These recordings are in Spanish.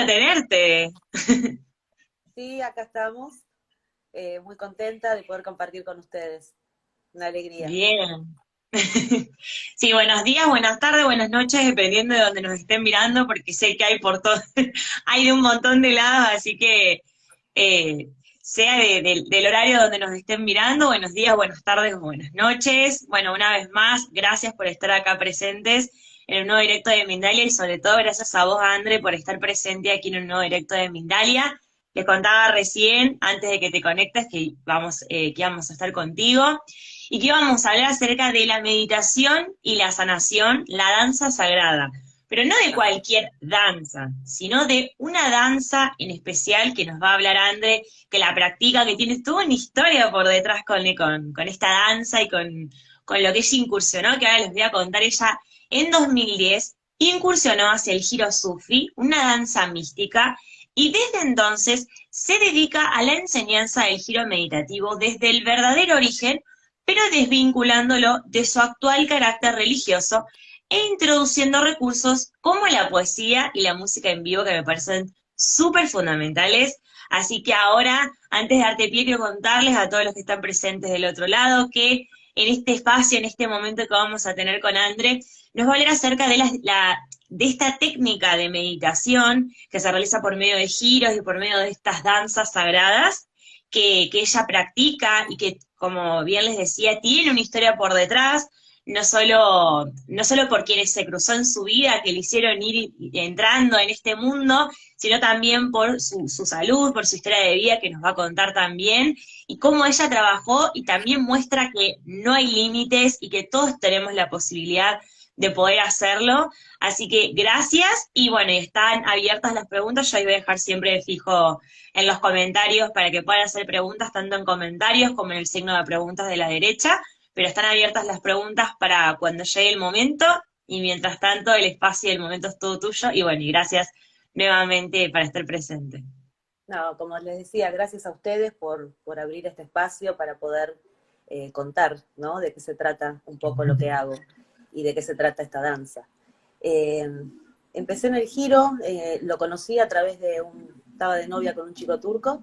gusto tenerte. Sí, acá estamos, muy contenta de poder compartir con ustedes. Una alegría. Bien. Sí, buenos días, buenas tardes, buenas noches, dependiendo de donde nos estén mirando, porque sé que hay por todo, hay de un montón de lados, así que eh, sea del horario donde nos estén mirando, buenos días, buenas tardes o buenas noches. Bueno, una vez más, gracias por estar acá presentes en un nuevo directo de Mindalia y sobre todo gracias a vos, André, por estar presente aquí en un nuevo directo de Mindalia. Les contaba recién, antes de que te conectes, que íbamos a estar contigo y que íbamos a hablar acerca de la meditación y la sanación, la danza sagrada, pero no de cualquier danza, sino de una danza en especial que nos va a hablar André, que la practica, que tiene toda una historia por detrás con esta danza y con lo que ella incursionó, que ahora les voy a contar. Ella en 2010 incursionó hacia el giro sufi, una danza mística, y desde entonces se dedica a la enseñanza del giro meditativo desde el verdadero origen, pero desvinculándolo de su actual carácter religioso e introduciendo recursos como la poesía y la música en vivo que me parecen súper fundamentales. Así que ahora, antes de darte pie, quiero contarles a todos los que están presentes del otro lado que en este espacio, en este momento que vamos a tener con André, nos va a hablar acerca de de esta técnica de meditación que se realiza por medio de giros y por medio de estas danzas sagradas que ella practica y que, como bien les decía, tiene una historia por detrás, no solo por quienes se cruzó en su vida, que le hicieron ir entrando en este mundo, sino también por su salud, por su historia de vida que nos va a contar también, y cómo ella trabajó y también muestra que no hay límites y que todos tenemos la posibilidad de poder hacerlo. Así que gracias y bueno, y están abiertas las preguntas. Yo ahí voy a dejar siempre fijo en los comentarios para que puedan hacer preguntas tanto en comentarios como en el signo de preguntas de la derecha, pero están abiertas las preguntas para cuando llegue el momento y mientras tanto el espacio y el momento es todo tuyo y bueno, y gracias nuevamente para estar presente. No, como les decía, gracias a ustedes por abrir este espacio para poder contar, ¿no? De qué se trata un poco lo que hago y de qué se trata esta danza. Eh, Empecé en el giro, lo conocí a través estaba de novia con un chico turco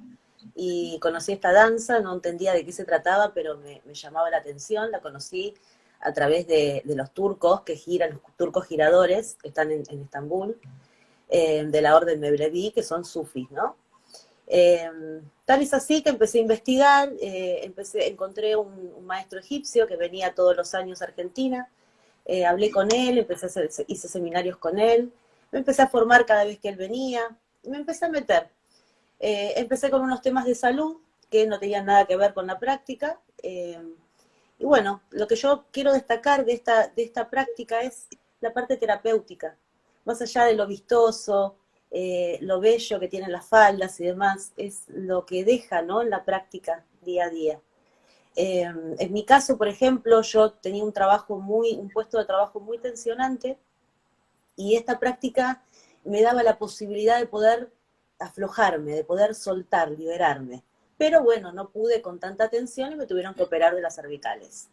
y conocí esta danza, no entendía de qué se trataba, pero me llamaba la atención, la conocí a través de los turcos que giran, los turcos giradores que están en Estambul, de la orden Mevlevi, que son sufis, ¿no? Eh, Tal es así que empecé a investigar, encontré un maestro egipcio que venía todos los años a Argentina, hablé con él, hice seminarios con él, me empecé a formar cada vez que él venía, y me empecé a meter. Empecé con unos temas de salud que no tenían nada que ver con la práctica, y bueno, lo que yo quiero destacar de esta práctica es la parte terapéutica, más allá de lo vistoso, lo bello que tienen las faldas y demás, es lo que deja, ¿no?, en la práctica día a día. En mi caso, por ejemplo, yo tenía un puesto de trabajo muy tensionante y esta práctica me daba la posibilidad de poder aflojarme, de poder soltar, liberarme. Pero bueno, no pude con tanta tensión y me tuvieron que operar de las cervicales.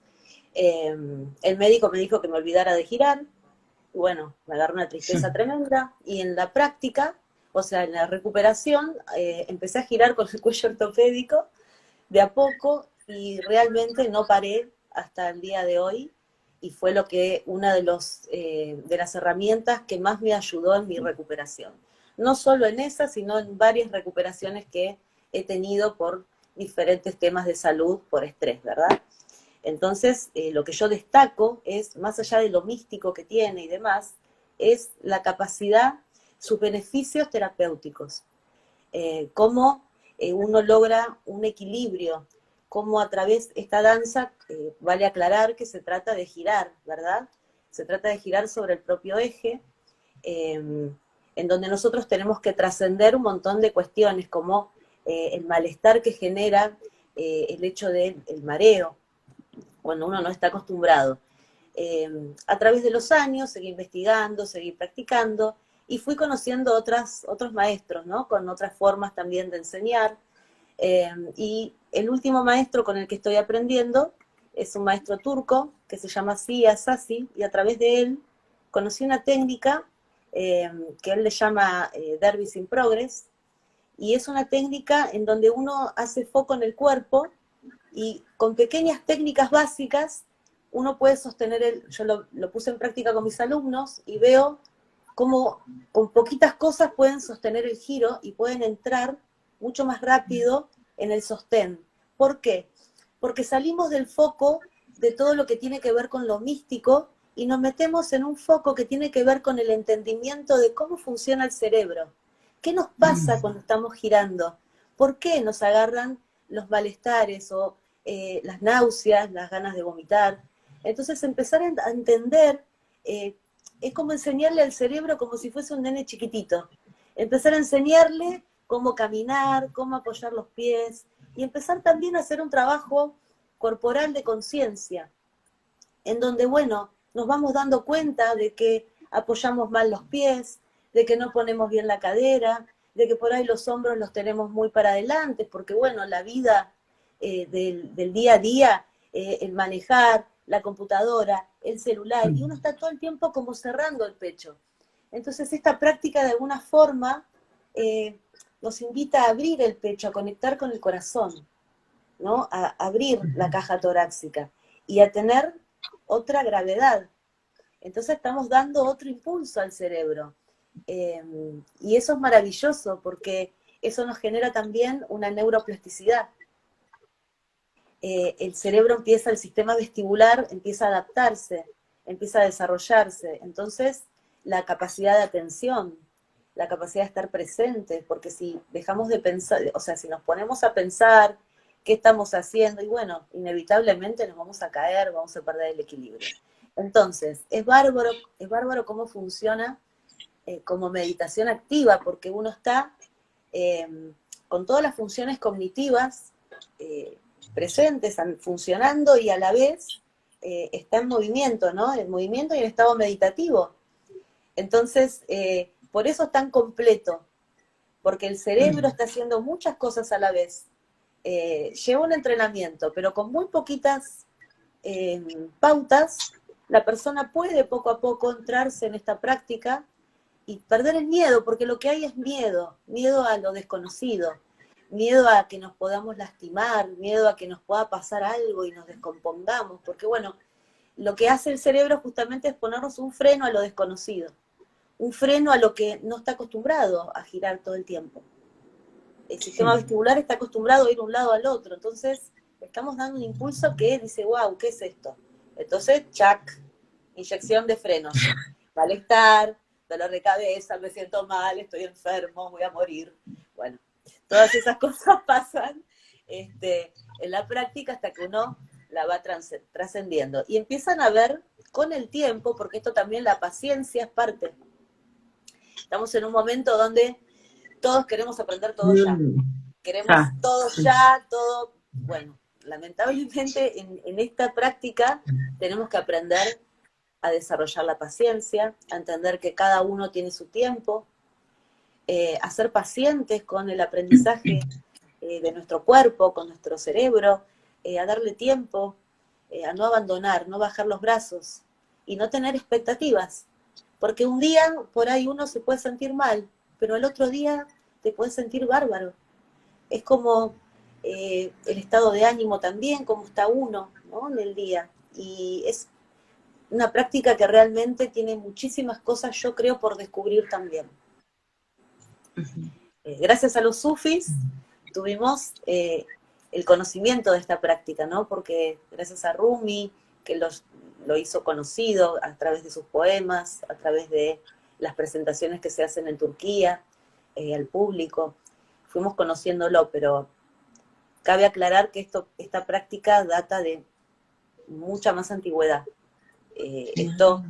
El médico me dijo que me olvidara de girar, y bueno, me agarró una tristeza tremenda, y en la práctica, o sea, en la recuperación, empecé a girar con el cuello ortopédico de a poco y realmente no paré hasta el día de hoy y fue una de las herramientas que más me ayudó en mi recuperación. No solo en esa, sino en varias recuperaciones que he tenido por diferentes temas de salud, por estrés, ¿verdad? Entonces, lo que yo destaco es, más allá de lo místico que tiene y demás, es la capacidad, sus beneficios terapéuticos, cómo uno logra un equilibrio, cómo a través de esta danza, vale aclarar que se trata de girar, ¿verdad? Se trata de girar sobre el propio eje, en donde nosotros tenemos que trascender un montón de cuestiones, como el malestar que genera el hecho del mareo, cuando uno no está acostumbrado. A través de los años seguí investigando, seguí practicando y fui conociendo otros maestros, ¿no?, con otras formas también de enseñar. Y el último maestro con el que estoy aprendiendo es un maestro turco que se llama Sia Sasi, y a través de él conocí una técnica que él le llama Dervis in Progress, y es una técnica en donde uno hace foco en el cuerpo y con pequeñas técnicas básicas uno puede sostener yo lo puse en práctica con mis alumnos y veo cómo con poquitas cosas pueden sostener el giro y pueden entrar mucho más rápido en el sostén. ¿Por qué? Porque salimos del foco de todo lo que tiene que ver con lo místico y nos metemos en un foco que tiene que ver con el entendimiento de cómo funciona el cerebro. ¿Qué nos pasa cuando estamos girando? ¿Por qué nos agarran los malestares o las náuseas, las ganas de vomitar? Entonces empezar a entender, es como enseñarle al cerebro como si fuese un nene chiquitito. Empezar a enseñarle cómo caminar, cómo apoyar los pies, y empezar también a hacer un trabajo corporal de conciencia, en donde, bueno, nos vamos dando cuenta de que apoyamos mal los pies, de que no ponemos bien la cadera, de que por ahí los hombros los tenemos muy para adelante, porque bueno, la vida del día a día, el manejar, la computadora, el celular, y uno está todo el tiempo como cerrando el pecho. Entonces esta práctica de alguna forma nos invita a abrir el pecho, a conectar con el corazón, ¿no? A abrir la caja torácica y a tener otra gravedad. Entonces estamos dando otro impulso al cerebro. Y eso es maravilloso porque eso nos genera también una neuroplasticidad. El cerebro empieza, el sistema vestibular empieza a adaptarse, empieza a desarrollarse. Entonces, la capacidad de atención, la capacidad de estar presentes, porque si dejamos de pensar, o sea, si nos ponemos a pensar qué estamos haciendo, y bueno, inevitablemente nos vamos a caer, vamos a perder el equilibrio. Entonces, es bárbaro cómo funciona como meditación activa, porque uno está con todas las funciones cognitivas presentes, funcionando, y a la vez está en movimiento, ¿no? En movimiento y en estado meditativo. Entonces, por eso es tan completo, porque el cerebro está haciendo muchas cosas a la vez. Lleva un entrenamiento, pero con muy poquitas pautas, la persona puede poco a poco entrarse en esta práctica y perder el miedo, porque lo que hay es miedo, miedo a lo desconocido, miedo a que nos podamos lastimar, miedo a que nos pueda pasar algo y nos descompongamos, porque bueno, lo que hace el cerebro justamente es ponernos un freno a lo desconocido, un freno a lo que no está acostumbrado a girar todo el tiempo. El sistema vestibular está acostumbrado a ir de un lado al otro, entonces estamos dando un impulso que dice, wow, ¿qué es esto? Entonces, chac, inyección de frenos, malestar, dolor de cabeza, me siento mal, estoy enfermo, voy a morir. Bueno, todas esas cosas pasan en la práctica hasta que uno la va trascendiendo. Y empiezan a ver con el tiempo, porque esto también, la paciencia es parte. Estamos en un momento donde todos queremos aprender todo ya. Queremos todo ya, todo. Bueno, lamentablemente en esta práctica tenemos que aprender a desarrollar la paciencia, a entender que cada uno tiene su tiempo, a ser pacientes con el aprendizaje de nuestro cuerpo, con nuestro cerebro, a darle tiempo, a no abandonar, no bajar los brazos y no tener expectativas. Porque un día por ahí uno se puede sentir mal, pero el otro día te puedes sentir bárbaro. Es como el estado de ánimo también, como está uno, ¿no? En el día. Y es una práctica que realmente tiene muchísimas cosas, yo creo, por descubrir también. Gracias a los sufis tuvimos el conocimiento de esta práctica, ¿no? Porque gracias a Rumi, que lo hizo conocido a través de sus poemas, a través de las presentaciones que se hacen en Turquía, al público, fuimos conociéndolo, pero cabe aclarar que esta práctica data de mucha más antigüedad. Esto,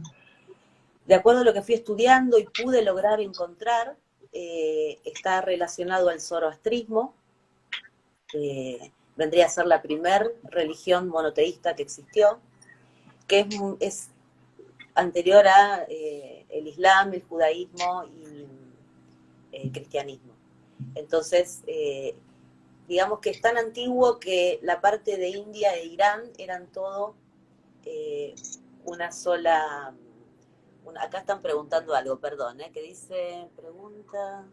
de acuerdo a lo que fui estudiando y pude lograr encontrar, está relacionado al zoroastrismo, vendría a ser la primer religión monoteísta que existió, que es anterior a el Islam, el judaísmo y el cristianismo. Entonces, digamos que es tan antiguo que la parte de India e Irán eran todo una sola Acá están preguntando algo, perdón, ¿eh? Que dice, pregunta...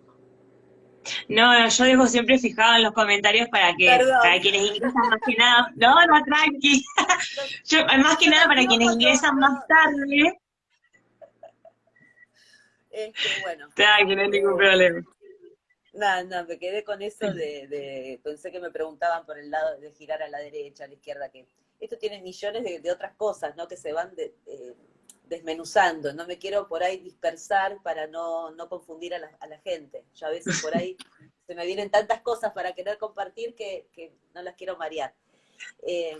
No, yo dejo siempre fijado en los comentarios Perdón. para quienes ingresan más que nada, no, no, tranqui, No, yo, más que yo nada me para quienes equivoco ingresan más todo. tarde, Bueno, tranqui, no hay ningún eh, problema. nada, nada, me quedé con eso pensé que me preguntaban por el lado de girar a la derecha, a la izquierda, que esto tiene millones de otras cosas, ¿no? Que se van desmenuzando. No me quiero por ahí dispersar para no confundir a la gente. Yo a veces por ahí se me vienen tantas cosas para querer compartir que no las quiero marear. Eh,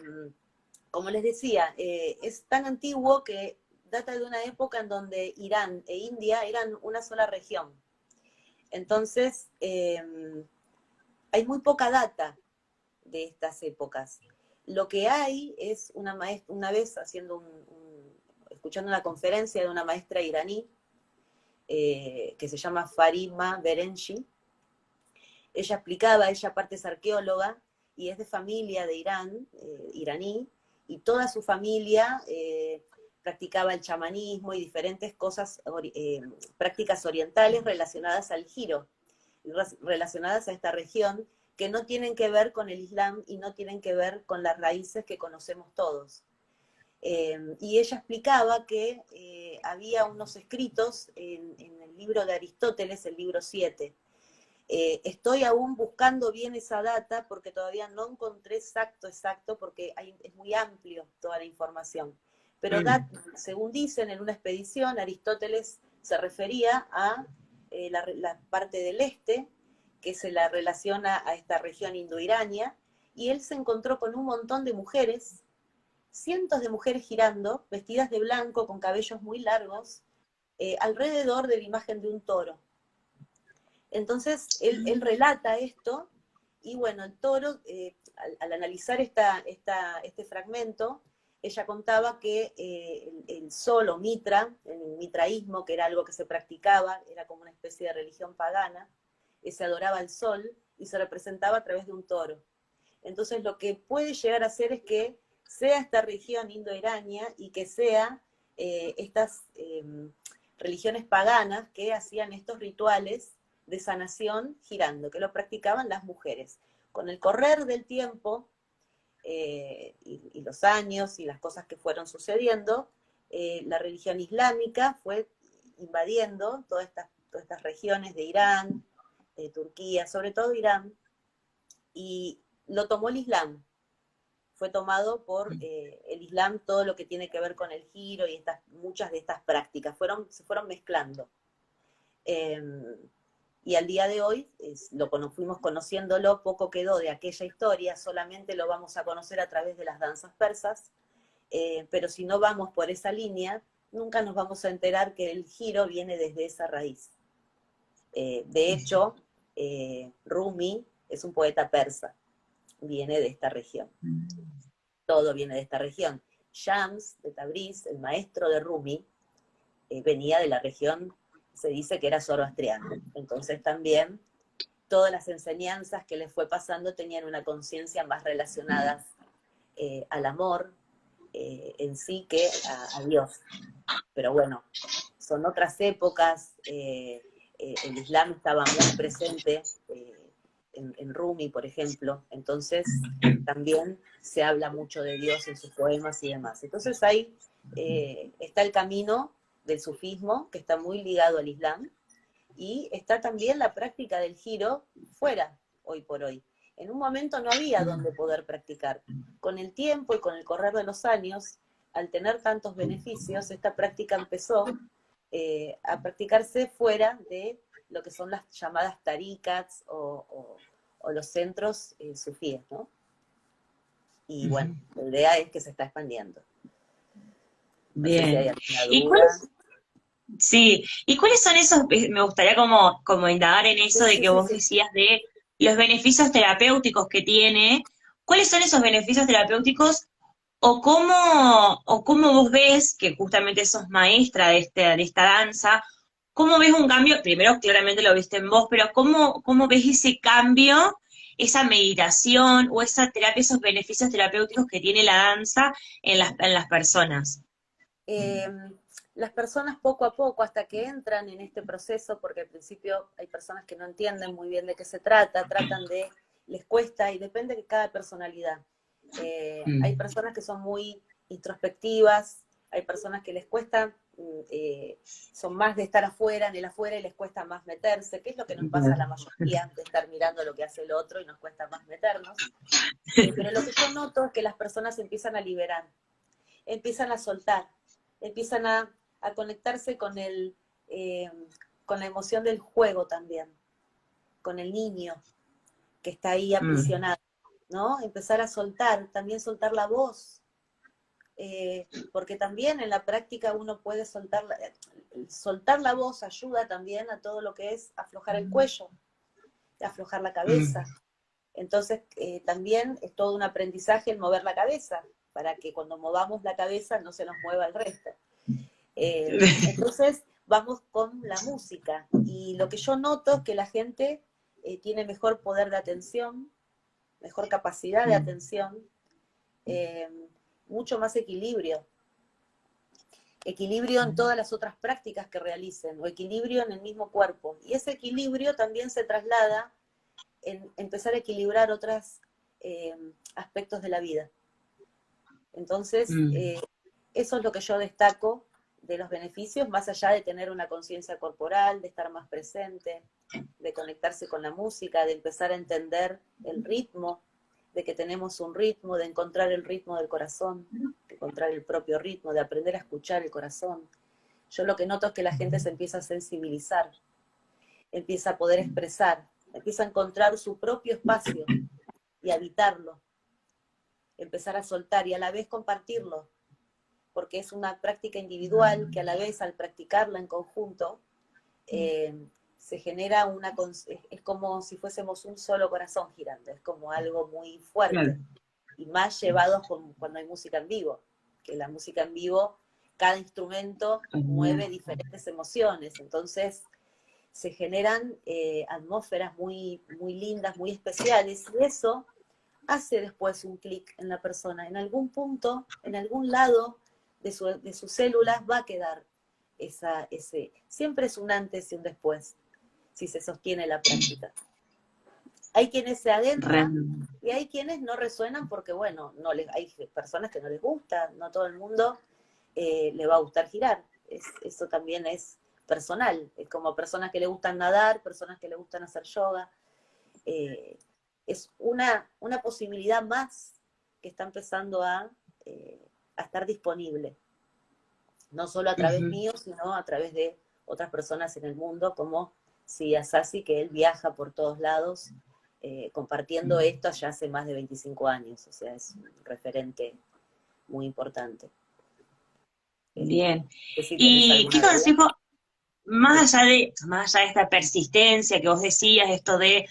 Como les decía, es tan antiguo que data de una época en donde Irán e India eran una sola región. Entonces, hay muy poca data de estas épocas. Lo que hay es una vez escuchando una conferencia de una maestra iraní, que se llama Farima Berenji. Ella explicaba, ella aparte es arqueóloga y es de familia de Irán, iraní, y toda su familia practicaba el chamanismo y diferentes cosas, prácticas orientales relacionadas al giro, relacionadas a esta región, que no tienen que ver con el Islam y no tienen que ver con las raíces que conocemos todos. Y ella explicaba que había unos escritos en el libro de Aristóteles, el libro 7. Estoy aún buscando bien esa data porque todavía no encontré exacto, porque es muy amplio toda la información. Pero según dicen, en una expedición, Aristóteles se refería a la parte del este, que se la relaciona a esta región indoirania, y él se encontró con un montón de mujeres, cientos de mujeres girando, vestidas de blanco, con cabellos muy largos, alrededor de la imagen de un toro. Entonces, él relata esto, y bueno, el toro, al analizar este fragmento, ella contaba que el sol o mitra, el mitraísmo, que era algo que se practicaba, era como una especie de religión pagana, se adoraba al sol y se representaba a través de un toro. Entonces, lo que puede llegar a ser es que sea esta región indoirania y que sea estas religiones paganas que hacían estos rituales de sanación girando, que lo practicaban las mujeres. Con el correr del tiempo y los años y las cosas que fueron sucediendo, la religión islámica fue invadiendo todas estas regiones de Irán, Turquía, sobre todo Irán, y lo tomó el Islam. Fue tomado por el Islam todo lo que tiene que ver con el giro y muchas de estas prácticas se fueron mezclando. Y al día de hoy fuimos conociéndolo, poco quedó de aquella historia, solamente lo vamos a conocer a través de las danzas persas, pero si no vamos por esa línea, nunca nos vamos a enterar que el giro viene desde esa raíz. De hecho, Rumi es un poeta persa, viene de esta región. Todo viene de esta región. Shams de Tabriz, el maestro de Rumi, venía de la región, se dice que era zoroastriano. Entonces también todas las enseñanzas que les fue pasando tenían una conciencia más relacionadas al amor en sí que a Dios. Pero bueno, son otras épocas, el Islam estaba muy presente en Rumi, por ejemplo, entonces también se habla mucho de Dios en sus poemas y demás. Entonces ahí está el camino del sufismo, que está muy ligado al Islam, y está también la práctica del giro fuera, hoy por hoy. En un momento no había donde poder practicar. Con el tiempo y con el correr de los años, al tener tantos beneficios, esta práctica empezó a practicarse fuera de lo que son las llamadas tarikats o los centros sufíes, ¿no? Y bueno, la idea es que se está expandiendo. No sé si hay Bien. alguna ¿Y duda. sí, ¿y cuáles son esos, me gustaría como indagar en eso de que vos Sí. decías de los beneficios terapéuticos que tiene? ¿Cuáles son esos beneficios terapéuticos o cómo vos ves, que justamente sos maestra de esta danza, cómo ves un cambio? Primero, claramente lo viste en vos, pero ¿cómo ves ese cambio, esa meditación o esa terapia, esos beneficios terapéuticos que tiene la danza en las personas? las personas poco a poco, hasta que entran en este proceso, porque al principio hay personas que no entienden muy bien de qué se trata, les cuesta, y depende de cada personalidad. Hay personas que son muy introspectivas, hay personas que les cuesta, son más de estar afuera, en el afuera, y les cuesta más meterse, que es lo que nos pasa a la mayoría, de estar mirando lo que hace el otro y nos cuesta más meternos. Pero lo que yo noto es que las personas empiezan a liberar, empiezan a soltar, empiezan a conectarse con la emoción del juego también, con el niño que está ahí aprisionado, ¿no? Empezar a soltar, también soltar la voz, porque también en la práctica uno puede soltar la voz ayuda también a todo lo que es aflojar el cuello, aflojar la cabeza. Entonces también es todo un aprendizaje el mover la cabeza, para que cuando movamos la cabeza no se nos mueva el resto. Entonces vamos con la música, y lo que yo noto es que la gente tiene mejor poder de atención, mejor capacidad de atención, mucho más equilibrio en todas las otras prácticas que realicen, o equilibrio en el mismo cuerpo, y ese equilibrio también se traslada en empezar a equilibrar otros aspectos de la vida. Entonces, eso es lo que yo destaco de los beneficios, más allá de tener una conciencia corporal, de estar más presente, de conectarse con la música, de empezar a entender el ritmo, de que tenemos un ritmo, de encontrar el ritmo del corazón, de encontrar el propio ritmo, de aprender a escuchar el corazón. Yo lo que noto es que la gente se empieza a sensibilizar, empieza a poder expresar, empieza a encontrar su propio espacio y habitarlo, empezar a soltar y a la vez compartirlo, porque es una práctica individual que a la vez, al practicarla en conjunto, se genera es como si fuésemos un solo corazón girando, es como algo muy fuerte, claro. Y más llevados cuando hay música en vivo, que la música en vivo, cada instrumento mueve diferentes emociones, entonces se generan atmósferas muy, muy lindas, muy especiales, y eso hace después un clic en la persona. En algún punto, en algún lado de sus células va a quedar siempre es un antes y un después, si se sostiene la práctica. Hay quienes se adentran y hay quienes no resuenan porque, bueno, hay personas que no les gusta, no todo el mundo le va a gustar girar. Eso también es personal, es como personas que le gustan nadar, personas que le gustan hacer yoga. Es una posibilidad más que está empezando a estar disponible, no solo a través mío, sino a través de otras personas en el mundo, como Siddha Sasi, que él viaja por todos lados compartiendo esto allá hace más de 25 años, o sea, es un referente muy importante. Bien. ¿Y qué consejo, más allá de esta persistencia que vos decías, esto de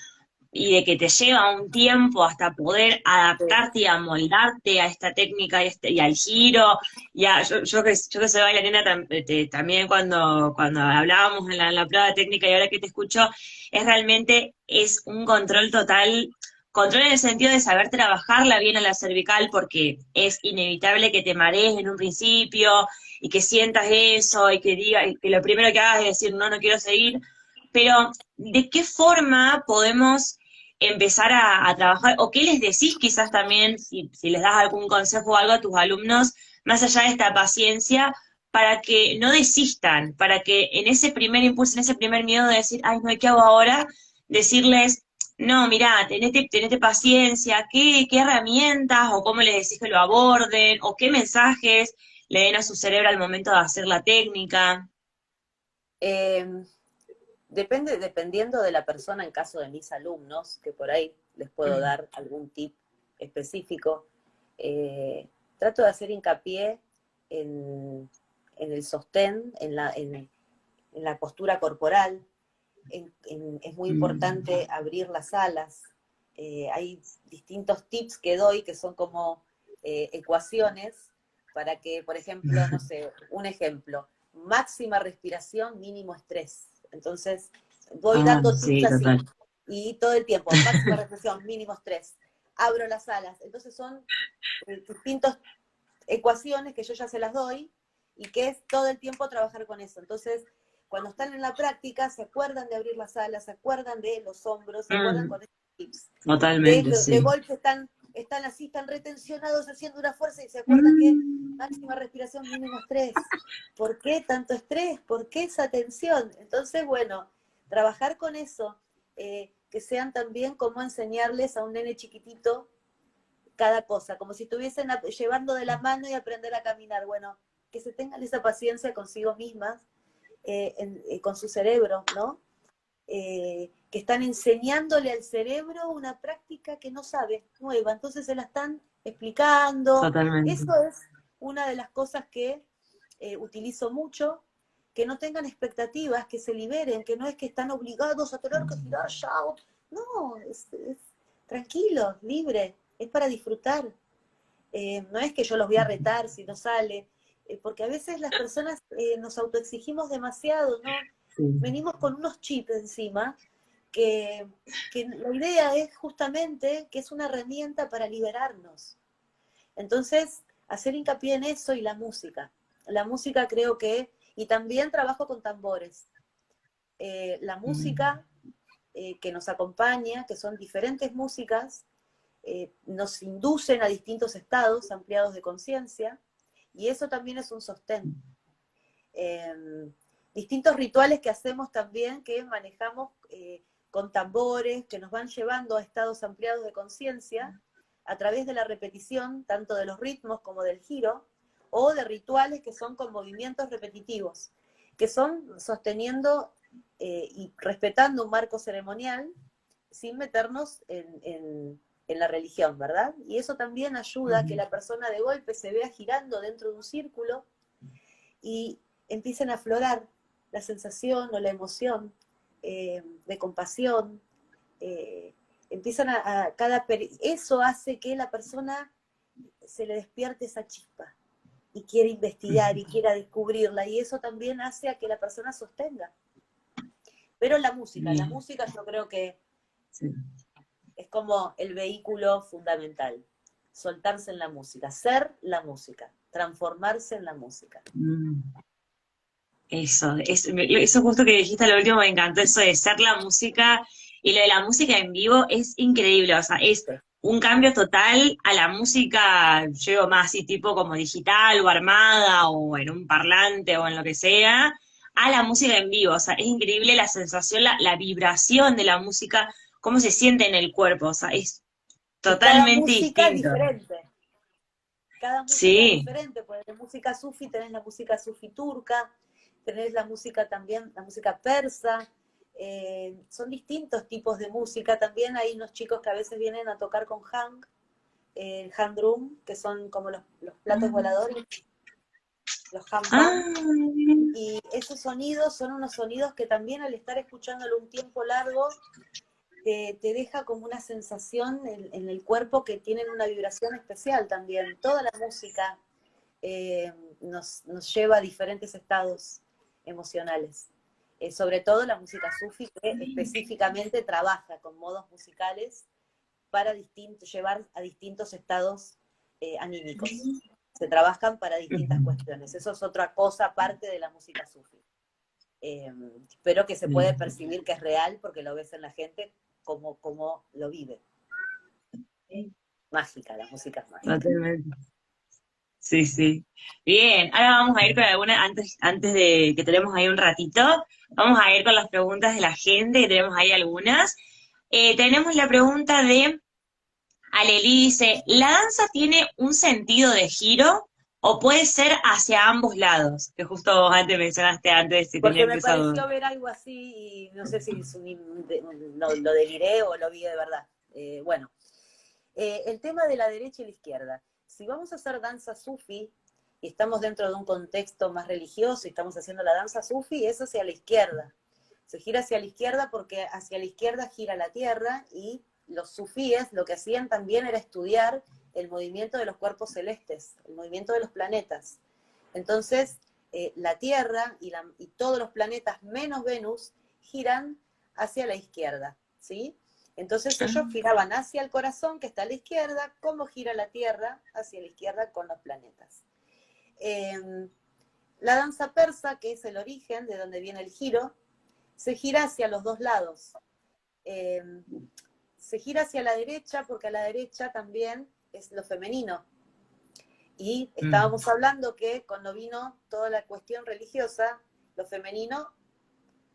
que te lleva un tiempo hasta poder adaptarte y amoldarte a esta técnica y al giro, yo que soy bailarina también cuando hablábamos en la prueba técnica y ahora que te escucho, realmente es un control total, control en el sentido de saber trabajarla bien a la cervical, porque es inevitable que te marees en un principio y que sientas eso y que lo primero que hagas es decir no quiero seguir, pero ¿de qué forma podemos empezar a trabajar, o qué les decís quizás también, si les das algún consejo o algo a tus alumnos, más allá de esta paciencia, para que no desistan, para que en ese primer impulso, en ese primer miedo de decir, ay, no, ¿qué hago ahora? Decirles, no, mirá, tenete paciencia, ¿qué herramientas, o cómo les decís que lo aborden, o qué mensajes le den a su cerebro al momento de hacer la técnica? Dependiendo de la persona, en caso de mis alumnos, que por ahí les puedo dar algún tip específico, trato de hacer hincapié en el sostén, en la postura corporal. Es muy importante abrir las alas. Hay distintos tips que doy que son como ecuaciones para que, por ejemplo, no sé, un ejemplo, máxima respiración, mínimo estrés. Entonces, voy dando tips así, total. Y todo el tiempo, máxima respiración, mínimo estrés, abro las alas. Entonces son distintas ecuaciones que yo ya se las doy, y que es todo el tiempo trabajar con eso. Entonces, cuando están en la práctica, se acuerdan de abrir las alas, se acuerdan de los hombros, se acuerdan con estos tips. Totalmente, De sí. golpe están así, están retensionados haciendo una fuerza y se acuerdan que máxima respiración, mínimo estrés. ¿Por qué tanto estrés? ¿Por qué esa tensión? Entonces, bueno, trabajar con eso, que sean también como enseñarles a un nene chiquitito cada cosa, como si estuviesen llevando de la mano y aprender a caminar. Bueno, que se tengan esa paciencia consigo mismas, con su cerebro, ¿no? Que están enseñándole al cerebro una práctica que no sabe, nueva, entonces se la están explicando. Totalmente. Eso es una de las cosas que utilizo mucho, que no tengan expectativas, que se liberen, que no es que están obligados a tener que girar ya. No, es tranquilo, libre, es para disfrutar. No es que yo los voy a retar si no sale, porque a veces las personas nos autoexigimos demasiado, ¿no? Sí. Venimos con unos chips encima, que la idea es justamente que es una herramienta para liberarnos. Entonces, hacer hincapié en eso y la música. La música creo que, y también trabajo con tambores. La música que nos acompaña, que son diferentes músicas, nos inducen a distintos estados ampliados de conciencia, y eso también es un sostén. Distintos rituales que hacemos también, que manejamos con tambores, que nos van llevando a estados ampliados de conciencia, a través de la repetición, tanto de los ritmos como del giro, o de rituales que son con movimientos repetitivos, que son sosteniendo y respetando un marco ceremonial, sin meternos en la religión, ¿verdad? Y eso también ayuda a que la persona de golpe se vea girando dentro de un círculo y empiecen a aflorar la sensación o la emoción de compasión. Empiezan eso hace que la persona se le despierte esa chispa y quiera investigar y quiera descubrirla, y eso también hace a que la persona sostenga. Pero la música yo creo que Sí. es como el vehículo fundamental. Soltarse en la música, ser la música, transformarse en la música. Eso justo que dijiste al último me encantó, eso de ser la música, y lo de la música en vivo es increíble, o sea, es Sí. un cambio total a la música, yo digo más así tipo como digital o armada o en un parlante o en lo que sea, a la música en vivo, o sea, es increíble la sensación, la vibración de la música, cómo se siente en el cuerpo, o sea, es Y cada totalmente música es distinto. diferente. Cada música es Sí. diferente, porque de música sufi tenés la música sufi turca, tenés la música también, la música persa, son distintos tipos de música. También hay unos chicos que a veces vienen a tocar con hang, el hand drum, que son como los platos voladores, los hand pan. Ah, Y esos sonidos son unos sonidos que también al estar escuchándolo un tiempo largo, te deja como una sensación en el cuerpo, que tienen una vibración especial también. Toda la música nos lleva a diferentes estados emocionales. Sobre todo la música sufi, que específicamente trabaja con modos musicales para llevar a distintos estados anímicos. Se trabajan para distintas cuestiones. Eso es otra cosa aparte de la música sufi. Pero que se puede percibir que es real porque lo ves en la gente como lo vive. Mágica, la música es mágica. totalmente. Sí, sí. Bien, ahora vamos a ir con alguna, antes de que tenemos ahí un ratito, vamos a ir con las preguntas de la gente, que tenemos ahí algunas. Tenemos la pregunta de Aleli, dice, ¿la danza tiene un sentido de giro o puede ser hacia ambos lados? Que justo vos antes mencionaste antes si Porque tenían me esa duda. pareció ver algo así y no sé si lo deliré o lo vi de verdad. Bueno, el tema de la derecha y la izquierda. Si vamos a hacer danza sufi y estamos dentro de un contexto más religioso y estamos haciendo la danza sufi, es hacia la izquierda. Se gira hacia la izquierda porque hacia la izquierda gira la tierra, y los sufíes lo que hacían también era estudiar el movimiento de los cuerpos celestes, el movimiento de los planetas. Entonces, la Tierra y todos los planetas menos Venus giran hacia la izquierda, ¿sí? Entonces ellos giraban hacia el corazón, que está a la izquierda, como gira la Tierra hacia la izquierda con los planetas. La danza persa, que es el origen de donde viene el giro, se gira hacia los dos lados. Se gira hacia la derecha porque a la derecha también es lo femenino. Y estábamos hablando que cuando vino toda la cuestión religiosa, lo femenino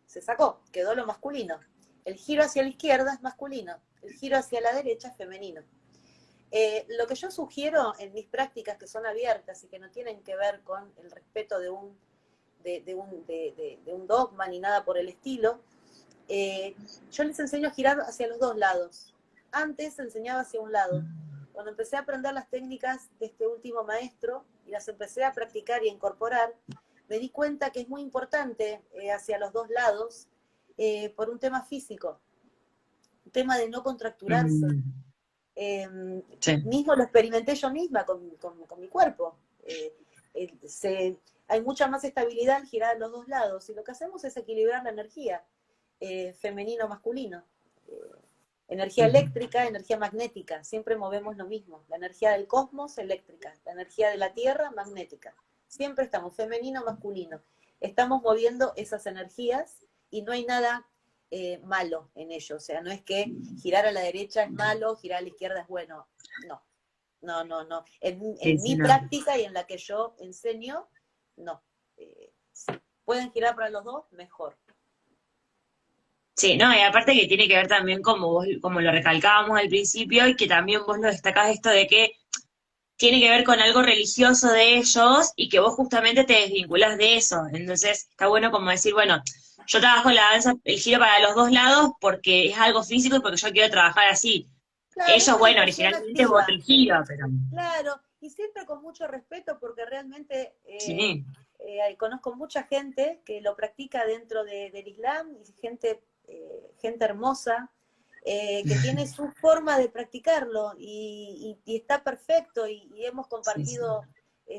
se sacó, quedó lo masculino. El giro hacia la izquierda es masculino, el giro hacia la derecha es femenino. Lo que yo sugiero en mis prácticas, que son abiertas y que no tienen que ver con el respeto de un dogma ni nada por el estilo, yo les enseño a girar hacia los dos lados. Antes enseñaba hacia un lado. Cuando empecé a aprender las técnicas de este último maestro y las empecé a practicar y a incorporar, me di cuenta que es muy importante hacia los dos lados por un tema físico, un tema de no contracturarse. Sí. Mismo lo experimenté yo misma con mi cuerpo. Hay mucha más estabilidad al girar a los dos lados y lo que hacemos es equilibrar la energía femenino-masculino. Energía eléctrica, energía magnética, siempre movemos lo mismo. La energía del cosmos, eléctrica. La energía de la Tierra, magnética. Siempre estamos femenino-masculino. Estamos moviendo esas energías y no hay nada malo en ello. O sea, no es que girar a la derecha es malo, girar a la izquierda es bueno. No. En mi práctica y en la que yo enseño, no. Si pueden girar para los dos, mejor. Sí, no, y aparte que tiene que ver también como lo recalcábamos al principio, y que también vos lo destacás esto de que tiene que ver con algo religioso de ellos, y que vos justamente te desvinculás de eso. Entonces, está bueno como decir, bueno, yo trabajo la danza, el giro para los dos lados, porque es algo físico y porque yo quiero trabajar así. Claro, ellos, bueno, originalmente es otro giro, pero... Claro, y siempre con mucho respeto, porque realmente conozco mucha gente que lo practica dentro del Islam, y gente hermosa, que tiene su forma de practicarlo, y está perfecto, y hemos compartido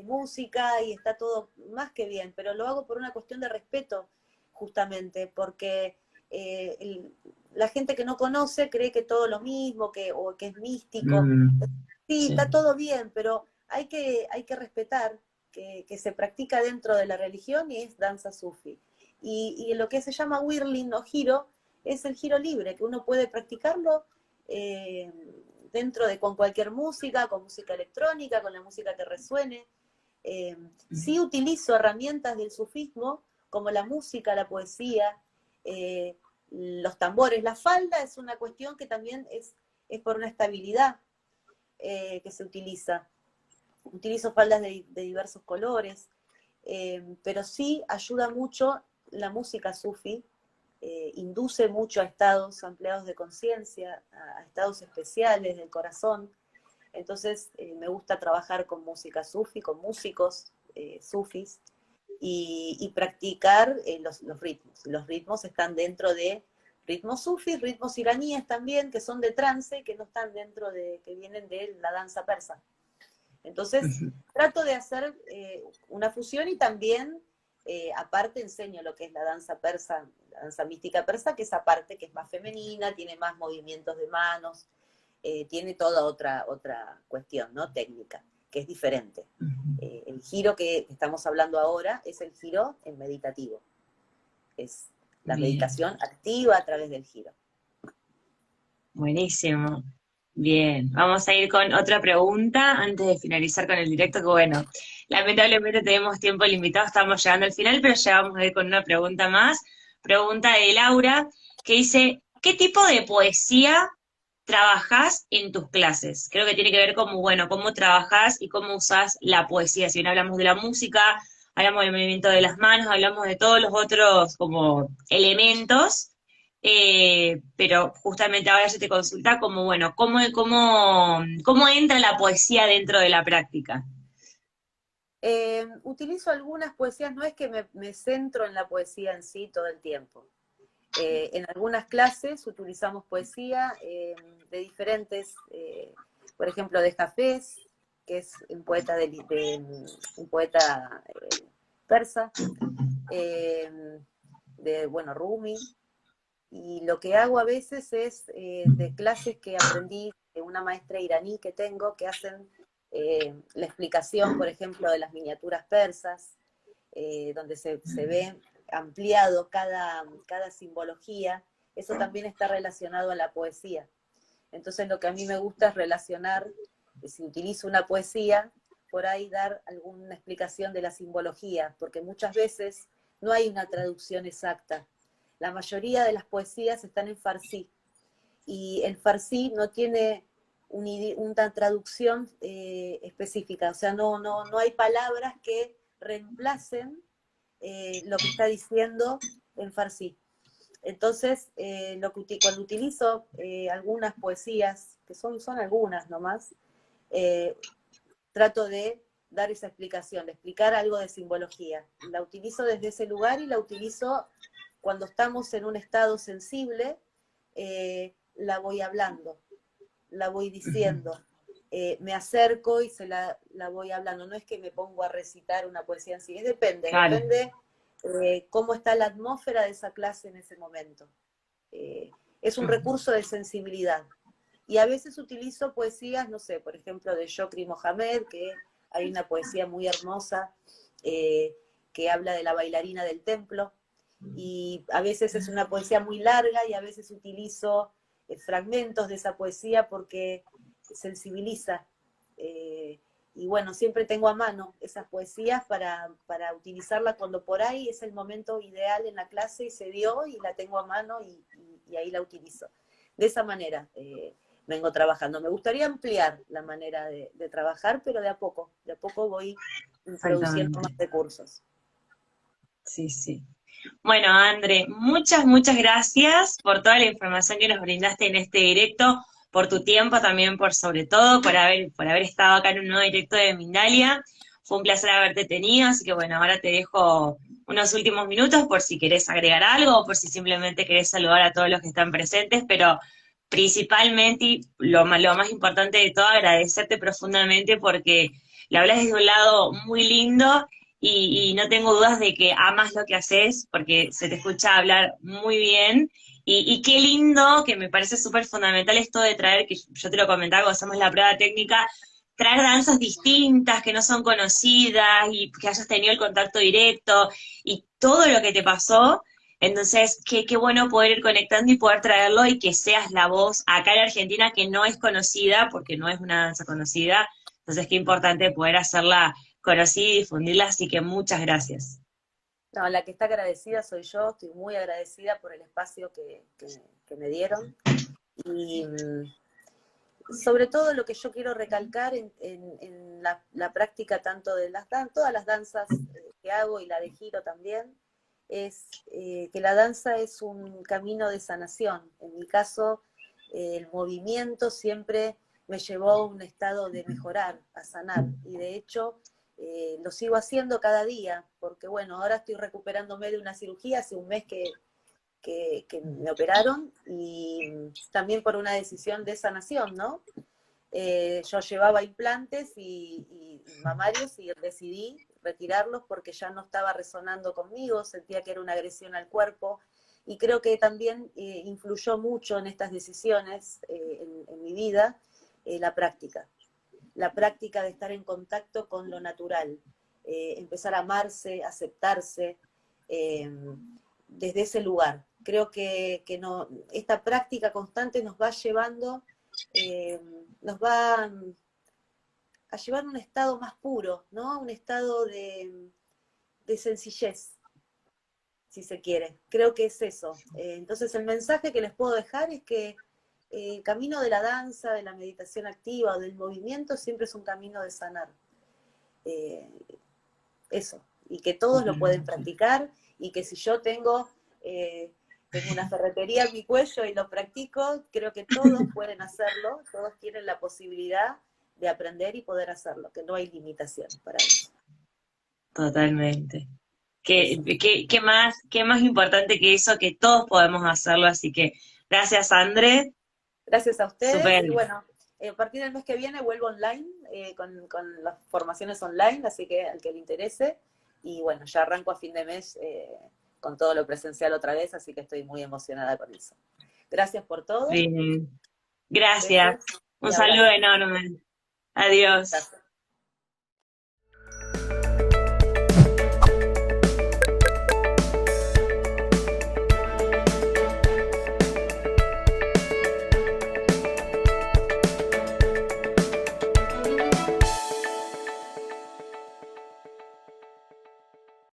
música, y está todo más que bien, pero lo hago por una cuestión de respeto, justamente, porque la gente que no conoce cree que todo lo mismo, o que es místico. Sí, está todo bien, pero hay que respetar que se practica dentro de la religión y es danza sufi. Y lo que se llama whirling o giro es el giro libre, que uno puede practicarlo con cualquier música, con música electrónica, con la música que resuene. Sí utilizo herramientas del sufismo, como la música, la poesía, los tambores. La falda es una cuestión que también es por una estabilidad que se utiliza. Utilizo faldas de diversos colores, pero sí ayuda mucho la música sufi, induce mucho a estados ampliados de conciencia, a estados especiales del corazón. Entonces me gusta trabajar con música sufi, con músicos sufis, y practicar los ritmos. Los ritmos están dentro de ritmos sufis, ritmos iraníes también, que son de trance, que no están dentro que vienen de la danza persa. Entonces, trato de hacer una fusión, y también, aparte, enseño lo que es la danza persa, la danza mística persa, que es aparte, que es más femenina, tiene más movimientos de manos, tiene toda otra cuestión, ¿no? Técnica, que es diferente. El giro que estamos hablando ahora es el giro en meditativo. Es la meditación activa a través del giro. Buenísimo. Bien, vamos a ir con otra pregunta antes de finalizar con el directo, que bueno, lamentablemente tenemos tiempo limitado, estamos llegando al final, pero ya vamos a ir con una pregunta más. Pregunta de Laura, que dice, ¿qué tipo de poesía trabajás en tus clases? Creo que tiene que ver como, bueno, cómo trabajás y cómo usás la poesía. Si bien hablamos de la música, hablamos del movimiento de las manos, hablamos de todos los otros como elementos, pero justamente ahora se te consulta como, bueno, ¿cómo entra la poesía dentro de la práctica? Utilizo algunas poesías, no es que me centro en la poesía en sí todo el tiempo. En algunas clases utilizamos poesía de diferentes, por ejemplo, de Hafez, que es un poeta, un poeta persa, de Rumi, y lo que hago a veces es de clases que aprendí de una maestra iraní que tengo, que hacen la explicación, por ejemplo, de las miniaturas persas, donde se ve ampliado cada simbología, eso también está relacionado a la poesía. Entonces lo que a mí me gusta es relacionar, si utilizo una poesía, por ahí dar alguna explicación de la simbología, porque muchas veces no hay una traducción exacta. La mayoría de las poesías están en farsí, y el farsí no tiene una traducción específica, o sea, no hay palabras que reemplacen lo que está diciendo en farsí. Entonces, cuando utilizo algunas poesías, que son algunas nomás, trato de dar esa explicación, de explicar algo de simbología. La utilizo desde ese lugar y la utilizo cuando estamos en un estado sensible, la voy hablando, la voy diciendo. Me acerco y la voy hablando. No es que me pongo a recitar una poesía en sí, Claro. depende cómo está la atmósfera de esa clase en ese momento. Es un recurso de sensibilidad. Y a veces utilizo poesías, no sé, por ejemplo, de Shokri Mohamed, que hay una poesía muy hermosa que habla de la bailarina del templo, y a veces es una poesía muy larga y a veces utilizo fragmentos de esa poesía porque sensibiliza. Y bueno, siempre tengo a mano esas poesías para utilizarla cuando por ahí es el momento ideal en la clase y se dio y la tengo a mano y ahí la utilizo. De esa manera vengo trabajando. Me gustaría ampliar la manera de trabajar, pero de a poco voy introduciendo más recursos. Sí, sí. Bueno, André, muchas gracias por toda la información que nos brindaste en este directo, por tu tiempo también, por sobre todo, por haber estado acá en un nuevo directo de Mindalia. Fue un placer haberte tenido, así que bueno, ahora te dejo unos últimos minutos por si querés agregar algo o por si simplemente querés saludar a todos los que están presentes, pero principalmente, y lo más importante de todo, agradecerte profundamente porque lo hablas desde un lado muy lindo y no tengo dudas de que amas lo que haces, porque se te escucha hablar muy bien, y qué lindo, que me parece súper fundamental esto de traer, que yo te lo comentaba cuando hacemos la prueba técnica, traer danzas distintas, que no son conocidas, y que hayas tenido el contacto directo, y todo lo que te pasó. Entonces, qué bueno poder ir conectando y poder traerlo y que seas la voz acá en Argentina que no es conocida, porque no es una danza conocida. Entonces, qué importante poder hacerla conocida y difundirla, así que muchas gracias. No, la que está agradecida soy yo, estoy muy agradecida por el espacio que me dieron. Y sobre todo lo que yo quiero recalcar en la práctica tanto de todas las danzas que hago y la de giro también, es que la danza es un camino de sanación. En mi caso, el movimiento siempre me llevó a un estado de mejorar, a sanar, y de hecho lo sigo haciendo cada día, porque bueno, ahora estoy recuperándome de una cirugía, hace un mes que me operaron, y también por una decisión de sanación, ¿no? Yo llevaba implantes y mamarios y decidí retirarlos porque ya no estaba resonando conmigo, sentía que era una agresión al cuerpo, y creo que también influyó mucho en estas decisiones en mi vida la práctica de estar en contacto con lo natural, empezar a amarse, aceptarse, desde ese lugar. Creo que esta práctica constante nos va llevando, nos va a llevar a un estado más puro, ¿no? Un estado de sencillez, si se quiere. Creo que es eso. Entonces el mensaje que les puedo dejar es que el camino de la danza, de la meditación activa o del movimiento siempre es un camino de sanar. Eso. Y que todos lo pueden practicar, y que si yo tengo una ferretería en mi cuello y lo practico, creo que todos pueden hacerlo, todos tienen la posibilidad de aprender y poder hacerlo, que no hay limitación para eso. Totalmente. Qué más importante que eso, que todos podemos hacerlo, así que gracias, André. Gracias a ustedes, Súper. y bueno, a partir del mes que viene vuelvo online, con las formaciones online, así que al que le interese, y bueno, ya arranco a fin de mes con todo lo presencial otra vez, así que estoy muy emocionada con eso. Gracias por todo, Bien. Gracias. besos Un y saludo abrazos. enorme. Adiós. Gracias.